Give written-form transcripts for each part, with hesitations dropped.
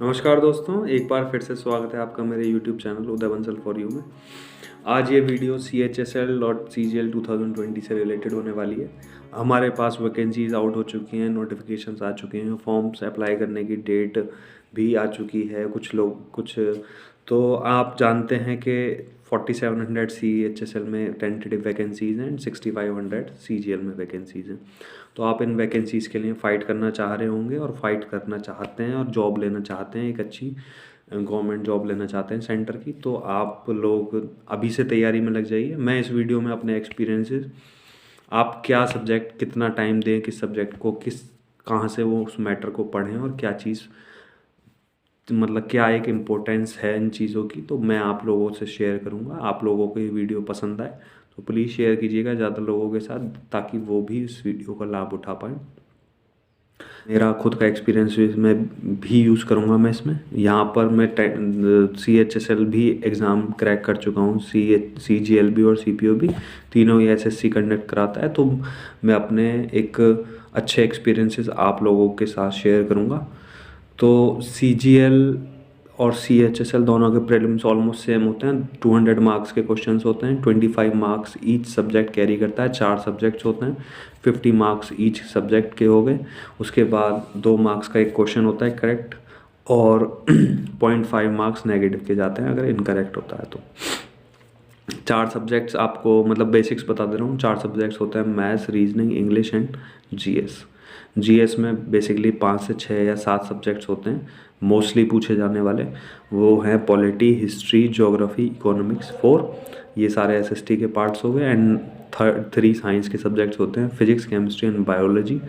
नमस्कार दोस्तों, एक बार फिर से स्वागत है आपका मेरे YouTube channel Uday Bansal for you में। आज ये वीडियो CHSL और CGL 2020 से रिलेटेड होने वाली है। हमारे पास वैकेंसीज आउट हो चुकी हैं, नोटिफिकेशंस आ चुके हैं, फॉर्म्स अप्लाई करने की डेट भी आ चुकी है। कुछ तो आप जानते हैं कि 4700 CHSL में टेंटेटिव वैकेंसीज़ हैं एंड 6500 CGL में वैकेंसीज़ हैं। तो आप इन वैकेंसीज़ के लिए फ़ाइट करना चाह रहे होंगे और फाइट करना चाहते हैं और जॉब लेना चाहते हैं, एक अच्छी गवर्नमेंट जॉब लेना चाहते हैं सेंटर की। तो आप लोग अभी से तैयारी में लग जाइए। मैं इस वीडियो में अपने एक्सपीरियंसेस, आप क्या सब्जेक्ट कितना टाइम दें, किस सब्जेक्ट को किस कहाँ से वो उस मैटर को पढ़ें और क्या चीज़ मतलब क्या एक इम्पोर्टेंस है इन चीज़ों की, तो मैं आप लोगों से शेयर करूँगा। आप लोगों को ये वीडियो पसंद आए तो प्लीज़ शेयर कीजिएगा ज़्यादा लोगों के साथ, ताकि वो भी इस वीडियो का लाभ उठा पाएँ। मेरा खुद का एक्सपीरियंस मैं भी यूज़ करूँगा। मैं इसमें यहाँ पर मैं CHSL भी एग्ज़ाम क्रैक कर चुका हूँ, CGL भी और CPO भी, तीनों ही SSC कंडक्ट कराता है। तो मैं अपने एक अच्छे एक्सपीरियंसेस आप लोगों के साथ शेयर करूँगा। तो CGL और CHSL दोनों के प्रीलिम्स ऑलमोस्ट सेम होते हैं। 200 मार्क्स के क्वेश्चंस होते हैं, 25 मार्क्स ईच सब्जेक्ट कैरी करता है। 4 सब्जेक्ट्स होते हैं, 50 मार्क्स ईच सब्जेक्ट के हो गए। उसके बाद 2 मार्क्स का एक क्वेश्चन होता है करेक्ट, और 0.5 मार्क्स नेगेटिव के जाते हैं अगर इनकरेक्ट होता है तो। 4 सब्जेक्ट्स आपको मतलब बेसिक्स बता दे रहा हूँ। 4 सब्जेक्ट्स होते हैं maths, reasoning, English and GS में बेसिकली 5 से 6 या 7 सब्जेक्ट्स होते हैं मोस्टली पूछे जाने वाले। वो हैं पॉलिटी, हिस्ट्री, ज्योग्राफी, इकोनॉमिक्स 4, ये सारे SST के पार्ट्स हो गए। एंड 3 साइंस के सब्जेक्ट्स होते हैं, फिजिक्स, केमिस्ट्री एंड बायोलॉजी,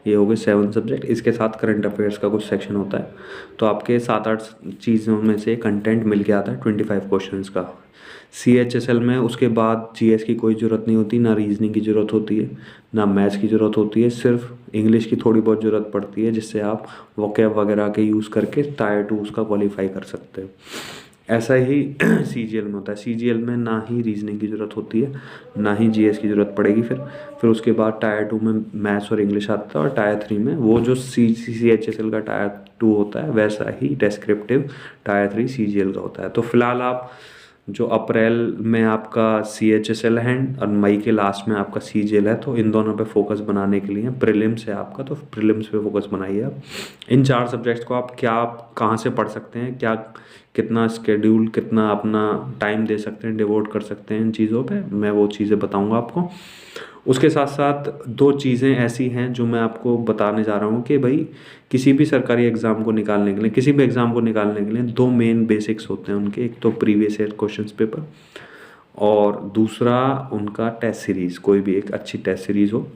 ये हो गए 7 सब्जेक्ट। इसके साथ करंट अफेयर्स का कुछ सेक्शन होता है। तो आपके 7-8 चीज़ों में से कंटेंट मिल के आता है 25 क्वेश्चंस का। CHSL में उसके बाद GS की कोई ज़रूरत नहीं होती, ना रीजनिंग की ज़रूरत होती है, ना मैथ्स की ज़रूरत होती है। सिर्फ इंग्लिश की थोड़ी बहुत ज़रूरत पड़ती है, जिससे आप वोकैब वगैरह के यूज़ करके टायर 2 उसका क्वालिफाई कर सकते हैं। ऐसा ही CGL में होता है। CGL में ना ही रीजनिंग की ज़रूरत होती है, ना ही GS की ज़रूरत पड़ेगी। फिर उसके बाद टायर 2 में मैथ्स और इंग्लिश आता है, और टायर 3 में वो जो CHSL का टायर 2 होता है वैसा ही डेस्क्रिप्टिव टायर 3 CGL का होता है। तो फिलहाल आप जो अप्रैल में आपका CHSL है और मई के लास्ट में आपका CGL है, तो इन दोनों पे फोकस बनाने के लिए प्रीलिम्स है आपका, तो प्रीलिम्स पे फोकस बनाइए आप। इन 4 सब्जेक्ट्स को आप कहाँ से पढ़ सकते हैं, क्या कितना स्केड्यूल, कितना अपना टाइम दे सकते हैं, डिवोट कर सकते हैं इन चीज़ों पे, मैं वो चीज़ें बताऊंगा आपको। उसके साथ साथ 2 चीज़ें ऐसी हैं जो मैं आपको बताने जा रहा हूँ कि भाई किसी भी सरकारी एग्ज़ाम को निकालने के लिए, किसी भी एग्ज़ाम को निकालने के लिए 2 मेन बेसिक्स होते हैं उनके। एक तो प्रीवियस ईयर क्वेश्चंस पेपर, और दूसरा उनका टेस्ट सीरीज़, कोई भी एक अच्छी टेस्ट सीरीज़ हो।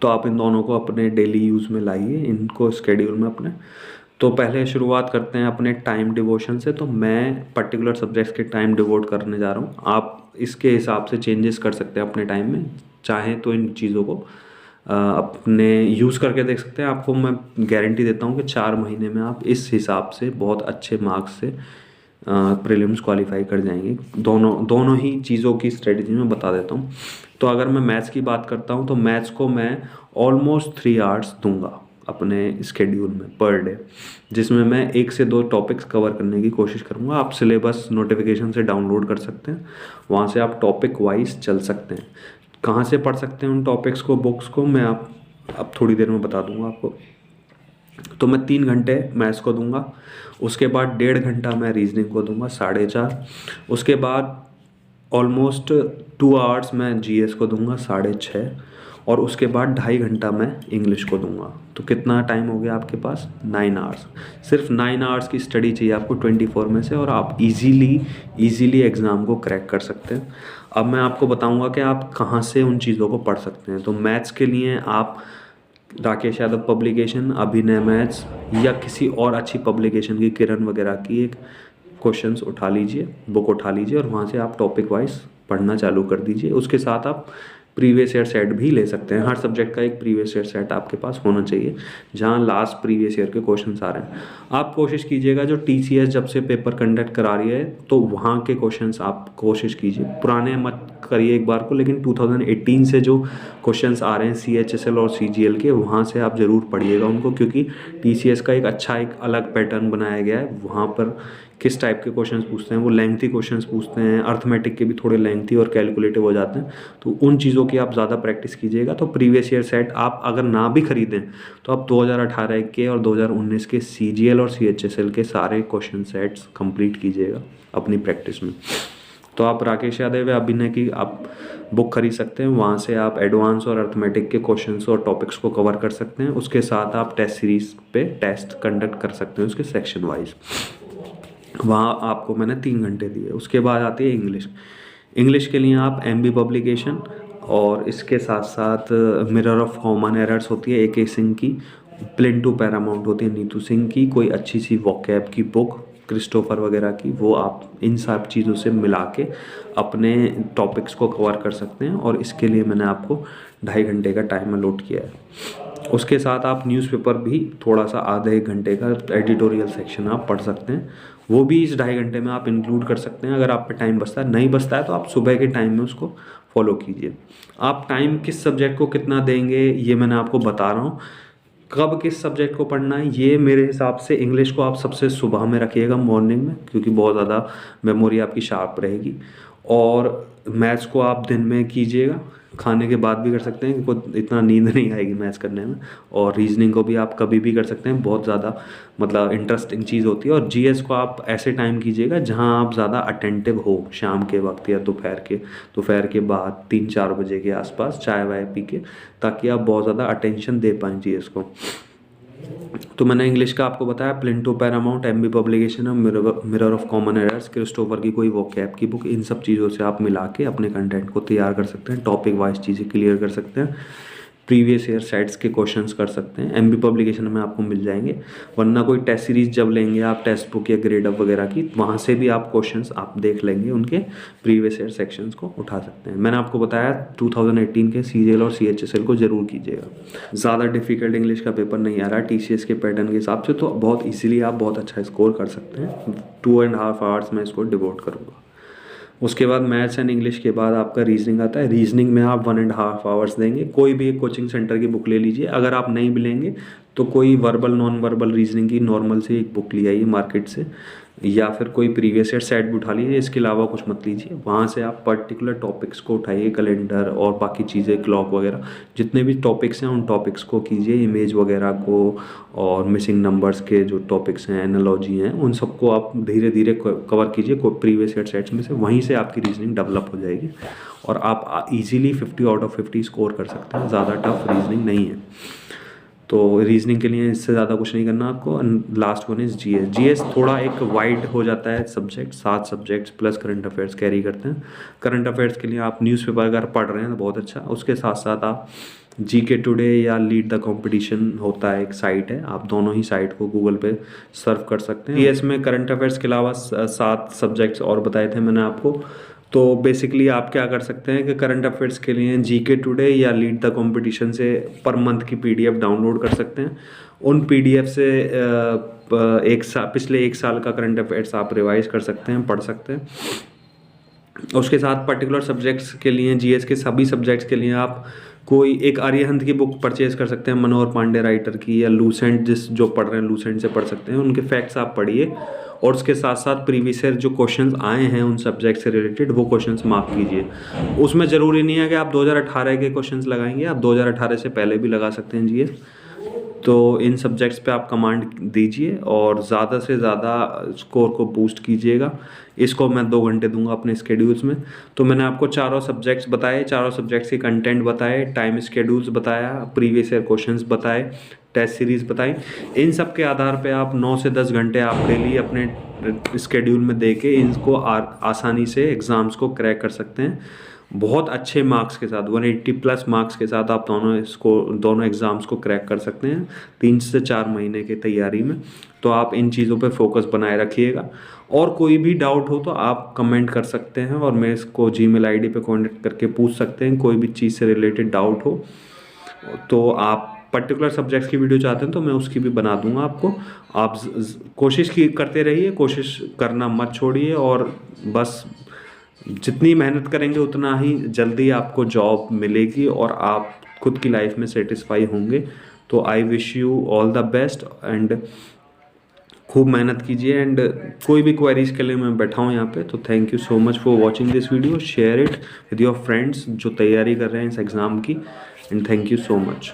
तो आप इन दोनों को अपने डेली यूज़ में लाइए, इनको स्केड्यूल में अपने। तो पहले शुरुआत करते हैं अपने टाइम डिवोशन से। तो मैं पर्टिकुलर सब्जेक्ट्स के टाइम डिवोट करने जा रहा हूँ। आप इसके हिसाब से चेंजेस कर सकते हैं अपने टाइम में, चाहें तो इन चीज़ों को अपने यूज़ करके देख सकते हैं। आपको मैं गारंटी देता हूँ कि 4 महीने में आप इस हिसाब से बहुत अच्छे मार्क्स से प्रीलिम्स क्वालिफाई कर जाएंगे। दोनों ही चीज़ों की स्ट्रेटजी में बता देता हूँ। तो अगर मैं मैथ्स की बात करता हूँ, तो मैथ्स को मैं ऑलमोस्ट 3 आवर्स दूंगा अपने स्केड्यूल में पर डे, जिसमें मैं 1 से 2 टॉपिक्स कवर करने की कोशिश करूँगा। आप सिलेबस नोटिफिकेशन से डाउनलोड कर सकते हैं, वहाँ से आप टॉपिक वाइज चल सकते हैं। कहाँ से पढ़ सकते हैं उन टॉपिक्स को, बुक्स को, मैं आप अब थोड़ी देर में बता दूंगा आपको। तो मैं 3 घंटे मैथ्स को दूंगा, उसके बाद 1.5 घंटा मैं रीजनिंग को दूंगा, 4.5। उसके बाद ऑलमोस्ट 2 आवर्स मैं GS को दूंगा, 6.5। और उसके बाद 2.5 घंटा मैं इंग्लिश को दूंगा। तो कितना टाइम हो गया आपके पास? 9 आवर्स। सिर्फ 9 आवर्स की स्टडी चाहिए आपको 24 में से, और आप इजीली एग्ज़ाम को क्रैक कर सकते हैं। अब मैं आपको बताऊंगा कि आप कहाँ से उन चीज़ों को पढ़ सकते हैं। तो मैथ्स के लिए आप राकेश यादव पब्लिकेशन, अभिनय मैथ्स, या किसी और अच्छी पब्लिकेशन की, किरण वगैरह की एक क्वेश्चंस उठा लीजिए, बुक उठा लीजिए, और वहाँ से आप टॉपिक वाइज पढ़ना चालू कर दीजिए। उसके साथ आप प्रीवियस ईयर सेट भी ले सकते हैं। हर सब्जेक्ट का एक प्रीवियस ईयर सेट आपके पास होना चाहिए जहाँ लास्ट प्रीवियस ईयर के क्वेश्चन आ रहे हैं। आप कोशिश कीजिएगा जो TCS जब से पेपर कंडक्ट करा रही है तो वहाँ के क्वेश्चंस आप कोशिश कीजिए, पुराने मत करिए एक बार को, लेकिन 2018 से जो क्वेश्चंस आ रहे हैं CHSL और CGL के, वहाँ से आप ज़रूर पढ़िएगा उनको, क्योंकि TCS का एक अलग पैटर्न बनाया गया है। वहाँ पर किस टाइप के क्वेश्चंस पूछते हैं, वो लेंथी क्वेश्चंस पूछते हैं, अर्थमेटिक के भी थोड़े लेंथी और कैलकुलेटिव हो जाते हैं, तो उन चीज़ों की आप ज़्यादा प्रैक्टिस कीजिएगा। तो प्रीवियस ईयर सेट आप अगर ना भी खरीदें तो आप 2018 के और 2019 के CGL और CHSL के सारे क्वेश्चन सेट्स कंप्लीट कीजिएगा अपनी प्रैक्टिस में। तो आप राकेश यादव या अभिनय की आप बुक खरीद सकते हैं, वहाँ से आप एडवांस और अर्थमेटिक के क्वेश्चंस और टॉपिक्स को कवर कर सकते हैं। उसके साथ आप टेस्ट सीरीज पे टेस्ट कंडक्ट कर सकते हैं उसके सेक्शन वाइज। वहाँ आपको मैंने 3 घंटे दिए। उसके बाद आती है इंग्लिश के लिए आप MB पब्लिकेशन और इसके साथ साथ मिरर ऑफ कॉमन एरर्स होती है AK सिंह की, प्लेन टू पैरामाउंट होती है नीतू सिंह की, कोई अच्छी सी वोकैब की बुक क्रिस्टोफर वगैरह की, वो आप इन सब चीज़ों से मिला के अपने टॉपिक्स को कवर कर सकते हैं। और इसके लिए मैंने आपको 2.5 घंटे का टाइम अलॉट किया है। उसके साथ आप न्यूज़पेपर भी थोड़ा सा आधे 1 घंटे का एडिटोरियल सेक्शन आप पढ़ सकते हैं, वो भी इस 2.5 घंटे में आप इंक्लूड कर सकते हैं। अगर आप पे टाइम बचता है, नहीं बचता है तो आप सुबह के टाइम में उसको फॉलो कीजिए। आप टाइम किस सब्जेक्ट को कितना देंगे ये मैंने आपको बता रहा हूँ। कब किस सब्जेक्ट को पढ़ना है ये मेरे हिसाब से इंग्लिश को आप सबसे सुबह में रखिएगा मॉर्निंग में, क्योंकि बहुत ज़्यादा मेमोरी आपकी शार्प रहेगी। और मैथ्स को आप दिन में कीजिएगा, खाने के बाद भी कर सकते हैं, क्योंकि इतना नींद नहीं आएगी मैथ्स करने में। और रीजनिंग को भी आप कभी भी कर सकते हैं, बहुत ज़्यादा मतलब इंटरेस्टिंग चीज़ होती है। और GS को आप ऐसे टाइम कीजिएगा जहां आप ज़्यादा अटेंटिव हो, शाम के वक्त या दोपहर के बाद 3-4 बजे के आसपास चाय वाय पी के, ताकि आप बहुत ज़्यादा अटेंशन दे पाएँ GS को। तो मैंने इंग्लिश का आपको बताया, plain to paramount, MB publication, mirror of common errors, Christopher की कोई वोकैब की बुक, इन सब चीज़ों से आप मिला के अपने कंटेंट को तैयार कर सकते हैं। टॉपिक वाइज चीज़ें क्लियर कर सकते हैं, प्रीवियस ईयर सेट्स के क्वेश्चंस कर सकते हैं। MB पब्लिकेशन में आपको मिल जाएंगे, वरना कोई टेस्ट सीरीज जब लेंगे आप टेक्स्ट बुक या ग्रेड अप वगैरह की, वहाँ से भी आप क्वेश्चंस आप देख लेंगे, उनके प्रीवियस ईयर सेक्शंस को उठा सकते हैं। मैंने आपको बताया 2018 के CGL और CHSL को जरूर कीजिएगा। ज़्यादा डिफिकल्ट इंग्लिश का पेपर नहीं आ रहा TCS के पैटर्न के हिसाब से, तो बहुत ईजिली आप बहुत अच्छा स्कोर कर सकते हैं। 2.5 आवर्स में इसको डिवोट करूँगा। उसके बाद मैथ्स एंड इंग्लिश के बाद आपका रीजनिंग आता है। रीजनिंग में आप 1.5 आवर्स देंगे। कोई भी एक कोचिंग सेंटर की बुक ले लीजिए। अगर आप नहीं भी लेंगे तो कोई वर्बल नॉन वर्बल रीजनिंग की नॉर्मल से एक बुक ले आइए मार्केट से, या फिर कोई प्रीवियस ईयर सेट भी उठा लीजिए। इसके अलावा कुछ मत लीजिए। वहाँ से आप पर्टिकुलर टॉपिक्स को उठाइए, कैलेंडर और बाकी चीज़ें, क्लॉक वगैरह, जितने भी टॉपिक्स हैं उन टॉपिक्स को कीजिए, इमेज वगैरह को और मिसिंग नंबर्स के जो टॉपिक्स हैं, एनालॉजी हैं, उन सबको आप धीरे धीरे कवर कीजिए प्रीवियस ईयर सेट्स में से। वहीं से आपकी रीजनिंग डेवलप हो जाएगी और आप इजीली 50 आउट ऑफ 50 स्कोर कर सकते हैं। ज़्यादा टफ रीजनिंग नहीं है। तो रीजनिंग के लिए इससे ज़्यादा कुछ नहीं करना आपको। लास्ट वन इज़ जीएस थोड़ा एक वाइड हो जाता है subject, 7 subjects plus current affairs carry करते हैं। करंट अफेयर्स के लिए आप न्यूज़पेपर अगर पढ़ रहे हैं तो बहुत अच्छा। उसके साथ साथ आप जीके टुडे या लीड द कंपटीशन होता है, एक साइट है, आप दोनों ही साइट को गूगल पे सर्व कर सकते हैं। जीएस में करंट अफेयर्स के अलावा 7 सब्जेक्ट्स और बताए थे मैंने आपको। तो बेसिकली आप क्या कर सकते हैं कि करंट अफेयर्स के लिए जीके टुडे या लीड द कंपटीशन से पर मंथ की पीडीएफ डाउनलोड कर सकते हैं। उन पीडीएफ से पिछले 1 साल का करंट अफेयर्स आप रिवाइज कर सकते हैं, पढ़ सकते हैं। उसके साथ पर्टिकुलर सब्जेक्ट्स के लिए, जीएस के सभी सब्जेक्ट्स के लिए आप कोई एक आर्यहंत की बुक परचेज कर सकते हैं, मनोहर पांडे राइटर की, या लूसेंट जो पढ़ रहे हैं लूसेंट से पढ़ सकते हैं। उनके फैक्ट्स आप पढ़िए और उसके साथ साथ प्रीवियस ईयर जो क्वेश्चंस आए हैं उन सब्जेक्ट से रिलेटेड वो क्वेश्चंस मार्क कीजिए। उसमें ज़रूरी नहीं है कि आप 2018 के क्वेश्चंस लगाएंगे, आप 2018 से पहले भी लगा सकते हैं जीएस। तो इन सब्जेक्ट्स पे आप कमांड दीजिए और ज़्यादा से ज़्यादा स्कोर को बूस्ट कीजिएगा। इसको मैं 2 घंटे दूंगा अपने स्केड्यूल्स में। तो मैंने आपको चारों सब्जेक्ट्स बताए, चारों सब्जेक्ट्स के कंटेंट बताए, टाइम स्केड्यूल्स बताया, प्रीवियस ईयर क्वेश्चंस बताए, टेस्ट सीरीज़ बताई। इन सब के आधार पे आप 9 से 10 घंटे आप डेली अपने स्केड्यूल में दे के इनको आसानी से एग्ज़ाम्स को क्रैक कर सकते हैं। बहुत अच्छे मार्क्स के साथ 180 प्लस मार्क्स के साथ आप दोनों एग्ज़ाम्स को क्रैक कर सकते हैं 3 से 4 महीने की तैयारी में। तो आप इन चीज़ों पे फोकस बनाए रखिएगा, और कोई भी डाउट हो तो आप कमेंट कर सकते हैं और मेरे को जीमेल आईडी पे कांटेक्ट करके पूछ सकते हैं। कोई भी चीज़ से रिलेटेड डाउट हो तो आप पर्टिकुलर सब्जेक्ट्स की वीडियो चाहते हैं तो मैं उसकी भी बना दूंगा आपको। आप कोशिश करते रहिए, कोशिश करना मत छोड़िए, और बस जितनी मेहनत करेंगे उतना ही जल्दी आपको जॉब मिलेगी और आप खुद की लाइफ में सेटिस्फाई होंगे। तो I wish you all the best and खूब मेहनत कीजिए। एंड कोई भी क्वेरीज के लिए मैं बैठा हूँ यहाँ पे। तो thank you so much for watching this video, share it with your friends जो तैयारी कर रहे हैं इस एग्ज़ाम की, and thank you so much.